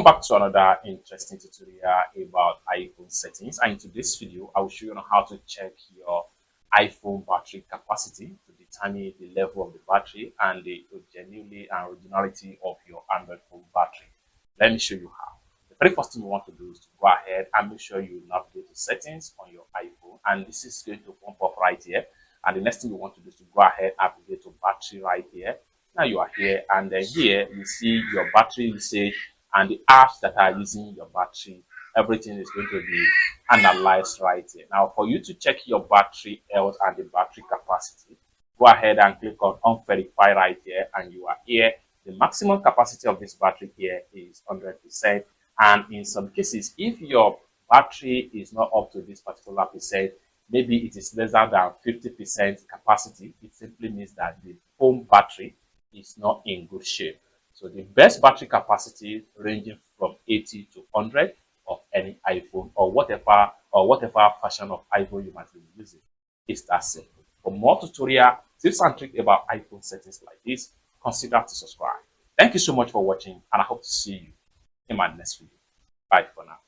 back to another interesting tutorial about iPhone settings, and in today's video I will show you on how to check your iPhone battery capacity to determine the level of the battery and the genuinely and originality of your Android phone battery. Let me show you how. The very first thing you want to do is to go ahead and make sure you navigate to settings on your iPhone, and this is going to pop up right here. And the next thing you want to do is to go ahead and navigate to battery right here. Now you are here, and then here you see your battery usage and the apps that are using your battery. Everything is going to be analyzed right here. Now, for you to check your battery health and the battery capacity, go ahead and click on verify right here, and you are here. The maximum capacity of this battery here is 100%. And in some cases, if your battery is not up to this particular percent, maybe it is lesser than 50% capacity, it simply means that the phone battery is not in good shape. So the best battery capacity ranging from 80 to 100 of any iPhone or whatever version of iPhone you might be using is that simple. For more tutorial tips and tricks about iPhone settings like this, consider to subscribe. Thank you so much for watching, and I hope to see you in my next video. Bye for now.